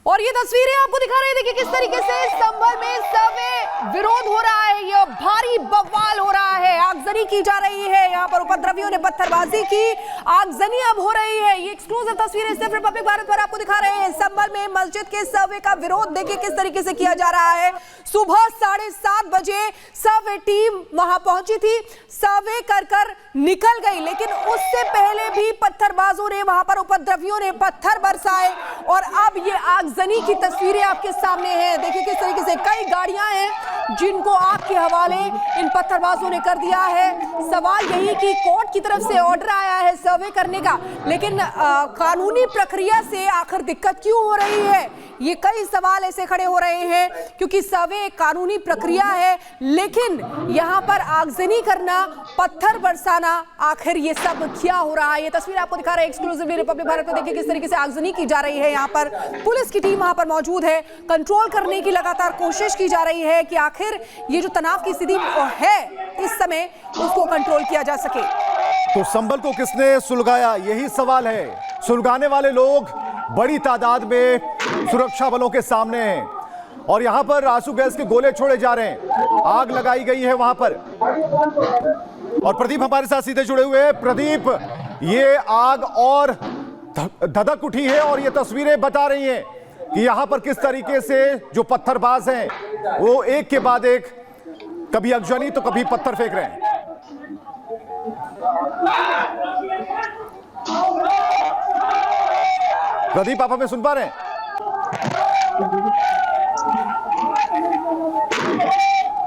और ये तस्वीरें आपको दिखा रहे थे कि किस तरीके से संभल में सर्वे विरोध हो रहा है, ये भारी बवाल हो रहा है, आगजनी की जा रही है, यहाँ पर उपद्रवियों ने पत्थरबाजी की, आगजनी अब हो रही है। ये एक्सक्लूसिव तस्वीरें सिर्फ रिपब्लिक भारत पर आपको दिखा रहे हैं। संभल में मस्जिद के सर्वे का विरोध देखिए किस तरीके से किया जा रहा है। सुबह 7:30 बजे सर्वे टीम वहां पहुंची थी, सर्वे कर निकल गई, लेकिन उससे पहले भी पत्थरबाजों ने वहां पर उपद्रवियों ने पत्थर बरसाए और अब ये आगजनी की तस्वीरें आपके सामने हैं। देखिए किस तरीके से कई गाड़ियां हैं जिनको आग के हवाले इन पत्थरबाजों ने कर दिया है। सवाल यही कि कोर्ट की तरफ से ऑर्डर आया है सर्वे करने का, लेकिन कानूनी प्रक्रिया से आखिर दिक्कत क्यों हो रही है, ये कई सवाल ऐसे खड़े हो रहे हैं। क्योंकि सर्वे एक कानूनी प्रक्रिया है, लेकिन यहाँ पर आगजनी करना, पत्थर बरसाना, आखिर ये सब क्या हो रहा है। ये तस्वीर आपको दिखा रहे हैं एक्सक्लूसिवली रिपब्लिक भारत को। देखिए किस तरीके से आगजनी की जा रही है। यहाँ पर पुलिस की टीम वहां पर मौजूद है, कंट्रोल करने की लगातार कोशिश की जा रही है कि आखिर ये जो तनाव की स्थिति है इस समय उसको कंट्रोल किया जा सके। तो संभल को किसने सुलगाया, यही सवाल है। सुलगाने वाले लोग बड़ी तादाद में सुरक्षा बलों के सामने हैं और यहां पर आंसू गैस के गोले छोड़े जा रहे हैं, आग लगाई गई है वहां पर। और प्रदीप हमारे साथ सीधे जुड़े हुए हैं। प्रदीप, ये आग और धधक उठी है और ये तस्वीरें बता रही हैं कि यहां पर किस तरीके से जो पत्थरबाज हैं वो एक के बाद एक कभी अगजनी तो कभी पत्थर फेंक रहे हैं। प्रदीप, आप हमें सुन पा रहे हैं?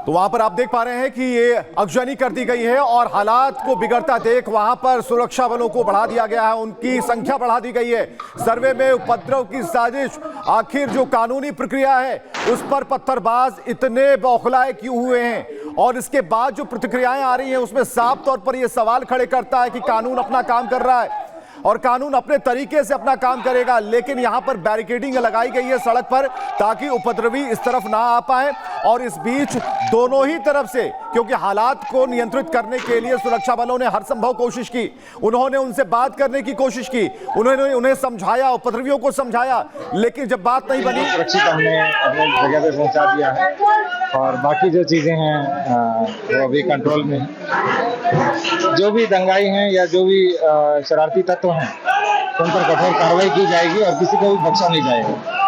तो वहां पर आप देख पा रहे हैं कि ये अगजनी कर दी गई है और हालात को बिगड़ता देख वहां पर सुरक्षा बलों को बढ़ा दिया गया है, उनकी संख्या बढ़ा दी गई है। सर्वे में उपद्रव की साजिश, आखिर जो कानूनी प्रक्रिया है उस पर पत्थरबाज इतने बौखलाए क्यों हुए हैं। और इसके बाद जो प्रतिक्रियाएं आ रही हैं उसमें साफ तौर पर यह सवाल खड़े करता है कि कानून अपना काम कर रहा है और कानून अपने तरीके से अपना काम करेगा, लेकिन यहां पर बैरिकेडिंग लगाई गई है सड़क पर ताकि उपद्रवी इस तरफ ना आ पाए। और इस बीच दोनों ही तरफ से, क्योंकि हालात को नियंत्रित करने के लिए सुरक्षा बलों ने हर संभव कोशिश की, उन्होंने उनसे बात करने की कोशिश की, उन्होंने उन्हें समझाया, उपद्रवियों को समझाया, लेकिन जब बात नहीं बनी, सुरक्षित हमने अपने जगह पे पहुंचा दिया है और बाकी जो चीजें हैं वो अभी कंट्रोल में है। जो भी दंगाई हैं या जो भी शरारती तत्व हैं उन पर कठोर कार्रवाई की जाएगी और किसी को भी बख्शा नहीं जाएगा।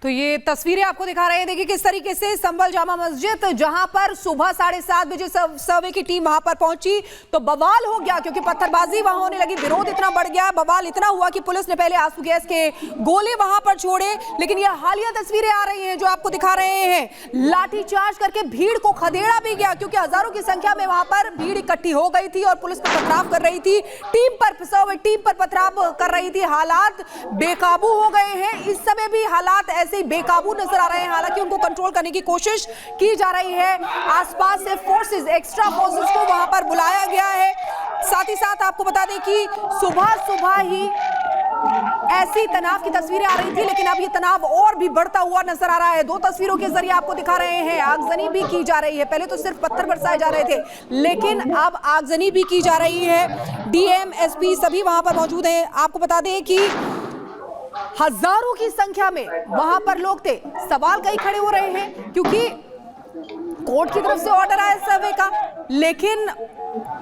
तो ये तस्वीरें आपको दिखा रहे हैं, देखिए किस तरीके से संभल जामा मस्जिद, जहां पर सुबह 7:30 बजे सर्वे की टीम वहां पर पहुंची तो बवाल हो गया, क्योंकि पत्थरबाजी वहां होने लगी, विरोध इतना बढ़ गया, बवाल इतना हुआ कि पुलिस ने पहले आंसू गैस के गोले वहां पर छोड़े। लेकिन ये हालिया तस्वीरें आ रही हैं जो आपको दिखा रहे हैं, लाठीचार्ज करके भीड़ को खदेड़ा भी गया, क्योंकि हजारों की संख्या में वहां पर भीड़ इकट्ठी हो गई थी और पुलिस पर पथराव कर रही थी, टीम पर पथराव कर रही थी। हालात बेकाबू हो गए हैं, इस समय भी हालात बेकाबू नजर आ रहे हैं, हालांकि उनको कंट्रोल करने की कोशिश की जा रही है। आसपास से फोर्सेस, एक्स्ट्रा फोर्सेस को वहां पर बुलाया गया है। साथ ही साथ आपको बता दें कि सुबह ही ऐसी तनाव की तस्वीरें आ रही थी, लेकिन अब ये तनाव और भी बढ़ता हुआ नजर आ रहा है। दो तस्वीरों के जरिए आपको दिखा रहे हैं, आगजनी भी की जा रही है। पहले तो सिर्फ पत्थर बरसाए जा रहे थे, लेकिन अब आगजनी भी की जा रही है। डीएम, एसपी सभी वहां पर मौजूद हैं। आपको बता दें कि हजारों की संख्या में वहां पर लोग थे। सवाल कई खड़े हो रहे हैं, क्योंकि कोर्ट की तरफ से ऑर्डर आया सर्वे का, लेकिन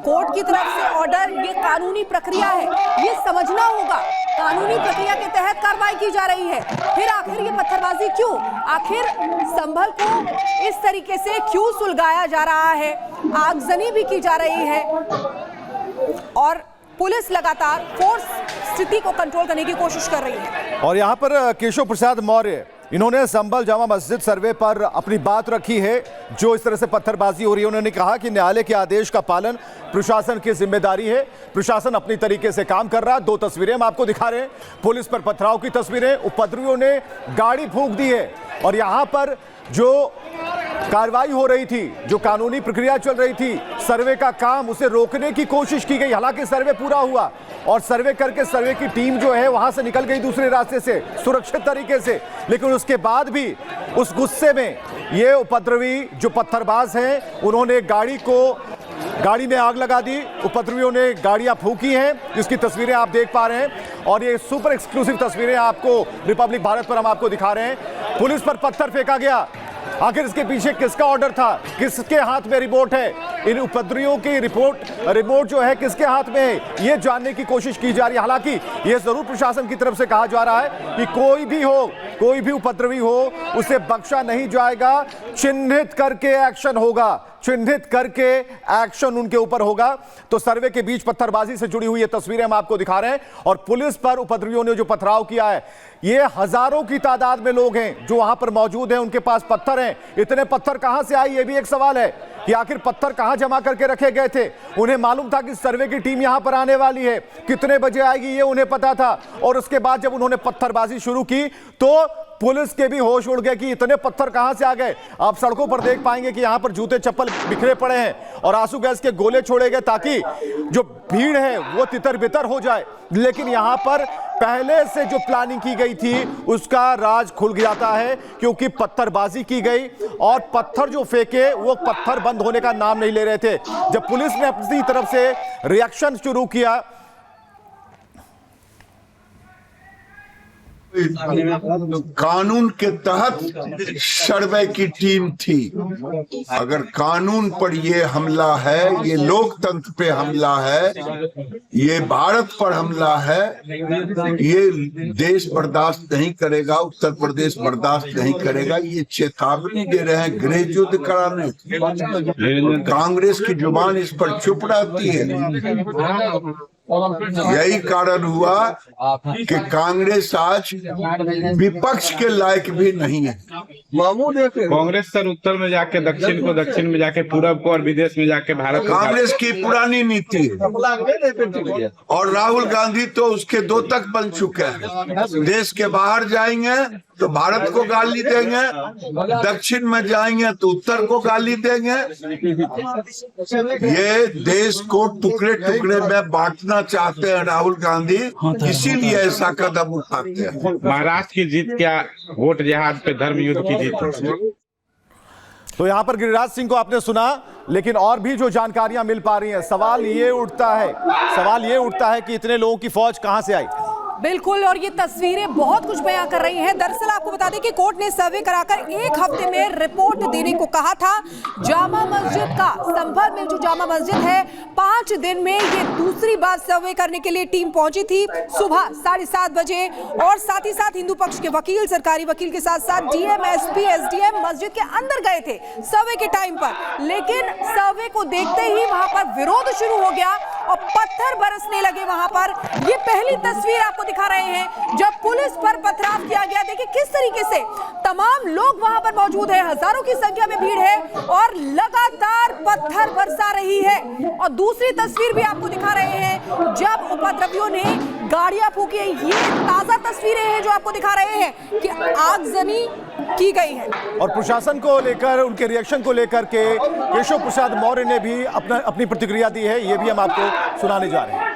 कोर्ट की तरफ से ऑर्डर, ये कानूनी प्रक्रिया है, ये समझना होगा, कानूनी प्रक्रिया के तहत कार्रवाई की जा रही है। फिर आखिर ये पत्थरबाजी क्यों, आखिर संभल को इस तरीके से क्यों सुलगाया जा रहा है, आगजनी भी की जा रही है और पुलिस लगातार फोर्स स्थिति को कंट्रोल करने की कोशिश कर रही है। और यहाँ पर केशव प्रसाद मौर्य, इन्होंने संभल जामा मस्जिद सर्वे पर अपनी बात रखी है। जो इस तरह से पत्थरबाजी हो रही है, उन्होंने कहा कि न्यायालय के आदेश का पालन प्रशासन की जिम्मेदारी है, प्रशासन अपनी तरीके से काम कर रहा है। दो तस्वीरें हम आपको दिखा रहे हैं, पुलिस पर पथराव की तस्वीरें, उपद्रवियों ने गाड़ी फूंक दी है और यहाँ पर जो कार्रवाई हो रही थी, जो कानूनी प्रक्रिया चल रही थी, सर्वे का काम, उसे रोकने की कोशिश की गई। हालांकि सर्वे पूरा हुआ और सर्वे करके सर्वे की टीम जो है वहां से निकल गई दूसरे रास्ते से सुरक्षित तरीके से, लेकिन उसके बाद भी उस गुस्से में ये उपद्रवी जो पत्थरबाज हैं उन्होंने गाड़ी को गाड़ी में आग लगा दी। उपद्रवियों ने गाड़ियां फूंकी हैं, जिसकी तस्वीरें आप देख पा रहे हैं और ये सुपर एक्सक्लूसिव तस्वीरें आपको रिपब्लिक भारत पर हम आपको दिखा रहे हैं। पुलिस पर पत्थर फेंका गया। आखिर इसके पीछे किसका ऑर्डर था, किसके हाथ में रिमोट है, इन उपद्रवियों की रिमोट जो है किसके हाथ में है, ये जानने की कोशिश की जा रही है। हालांकि ये जरूर प्रशासन की तरफ से कहा जा रहा है कि कोई भी हो, कोई भी उपद्रवी हो, उसे बख्शा नहीं जाएगा। चिन्हित करके एक्शन होगा, चिन्हित करके एक्शन उनके ऊपर होगा। तो सर्वे के बीच पत्थरबाजी से जुड़ी हुई ये तस्वीरें हम आपको दिखा रहे हैं और पुलिस पर उपद्रवियों ने जो पथराव किया है, ये हजारों की तादाद में लोग हैं जो वहां पर मौजूद हैं, उनके पास पत्थर हैं। इतने पत्थर कहां से आई, ये भी एक सवाल है कि आखिर पत्थर कहां जमा करके रखे गए थे। उन्हें मालूम था कि सर्वे की टीम यहां पर आने वाली है, कितने बजे आएगी ये उन्हें पता था। और उसके बाद जब उन्होंने पत्थरबाजी शुरू की तो पुलिस के भी होश उड़ गए कि इतने पत्थर कहां से आ गए। आप सड़कों पर देख पाएंगे कि यहां पर जूते चप्पल बिखरे पड़े हैं और आंसू गैस के गोले छोड़े गए ताकि जो भीड़ है वो तितर बितर हो जाए। लेकिन यहां पर पहले से जो प्लानिंग की गई थी उसका राज खुल जाता है, क्योंकि पत्थरबाजी की गई और पत्थर जो फेंके वो पत्थर बंद होने का नाम नहीं ले रहे थे। जब पुलिस ने अपनी तरफ से रिएक्शन शुरू किया, कानून के तहत सर्वे की टीम थी। अगर कानून पर ये हमला है, ये लोकतंत्र पे हमला है, ये भारत पर हमला है, ये देश बर्दाश्त नहीं करेगा, उत्तर प्रदेश बर्दाश्त नहीं करेगा। ये चेतावनी दे रहे हैं गृह युद्ध कराने। कांग्रेस की जुबान इस पर चुप रहती है। यही कारण हुआ कि कांग्रेस आज विपक्ष के लायक भी नहीं है। कांग्रेस सर उत्तर में जाके दक्षिण को, दक्षिण में जाके पूरब को और विदेश में जाके भारत को। कांग्रेस की पुरानी नीति है और राहुल गांधी तो उसके दो तक बन चुके हैं। देश के बाहर जाएंगे तो भारत को गाली देंगे, दक्षिण में जाएंगे तो उत्तर को गाली देंगे। ये देश को टुकड़े टुकड़े में बांटना चाहते हैं राहुल गांधी, इसीलिए ऐसा कदम उठाते हैं। महाराष्ट्र की जीत क्या वोट जिहाद पे धर्म युद्ध की जीत है। तो यहां पर गिरिराज सिंह को आपने सुना, लेकिन और भी जो जानकारियां मिल पा रही हैं, सवाल ये उठता है कि इतने लोगों की फौज कहां से आई। बिल्कुल, और ये तस्वीरें बहुत कुछ बयां कर रही हैं। दरअसल आपको बता दें कि कोर्ट ने सर्वे कराकर 1 हफ्ते में रिपोर्ट देने को कहा था। जामा मस्जिद का, संभल में जो जामा मस्जिद है, 5 दिन में ये दूसरी बार सर्वे करने के लिए टीम पहुंची थी सुबह 7:30 बजे। और साथ ही साथ हिंदू पक्ष के वकील, सरकारी वकील के साथ साथ डीएम, एसपी, एसडीएम मस्जिद के अंदर गए थे सर्वे के टाइम पर। लेकिन सर्वे को देखते ही वहां पर विरोध शुरू हो गया और पत्थर बरसने लगे वहां पर। ये पहली तस्वीर आपको दिखा रहे हैं जब पुलिस पर पथराव किया गया। देखिए किस तरीके से तमाम लोग वहां पर मौजूद हैं, हजारों की संख्या में भीड़ है और लगातार पत्थर बरसा रही है। और दूसरी तस्वीर भी आपको दिखा रहे हैं जब उपद्रवियों ने गाड़ियां फूंकी। ये ताजा तस्वीरें हैं जो आपको दिखा रहे हैं कि आगजनी की गई है। और प्रशासन को लेकर, उनके रिएक्शन को लेकर के केशव प्रसाद मौर्य ने भी अपनी प्रतिक्रिया दी है, ये भी हम आपको सुनाने जा रहे हैं।